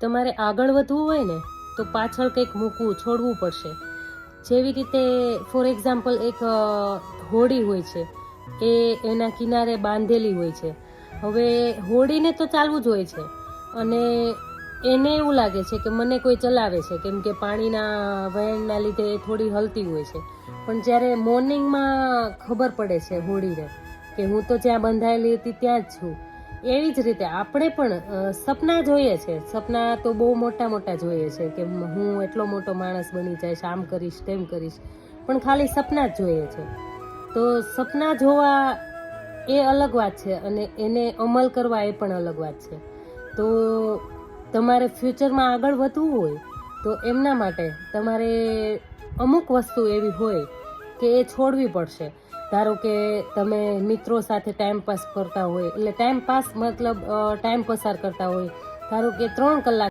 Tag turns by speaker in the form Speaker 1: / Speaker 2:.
Speaker 1: તમારે આગળ વધવું હોય ને તો પાછળ કંઈક મૂકવું, છોડવું પડશે. જેવી રીતે ફોર એક્ઝામ્પલ એક હોડી હોય છે, એ એના કિનારે બાંધેલી હોય છે. હવે હોડીને તો ચાલવું જ હોય છે અને એને એવું લાગે છે કે મને કોઈ ચલાવે છે, કેમ કે પાણીના વહેણના લીધે એ થોડી હલતી હોય છે. પણ જ્યારે મોર્નિંગમાં ખબર પડે છે હોડીને કે હું તો જ્યાં બંધાયેલી હતી ત્યાં જ છું. એવી જ રીતે આપણે પણ સપના જોઈએ છે. સપના તો બહુ મોટા મોટા જોઈએ છે કે હું એટલો મોટો માણસ બની જઈશ, આમ કરીશ, તેમ કરીશ, પણ ખાલી સપના જ જોઈએ છે. તો સપના જોવા એ અલગ વાત છે અને એને અમલ કરવા એ પણ અલગ વાત છે. તો તમારે ફ્યુચરમાં આગળ વધવું હોય તો એમના માટે તમારે અમુક વસ્તુ એવી હોય કે એ છોડવી પડશે. ધારો કે તમે મિત્રો સાથે ટાઈમ પાસ કરતા હોય, એટલે ટાઈમ પાસ મતલબ ટાઈમ પસાર કરતા હોય, ધારો કે 3 કલાક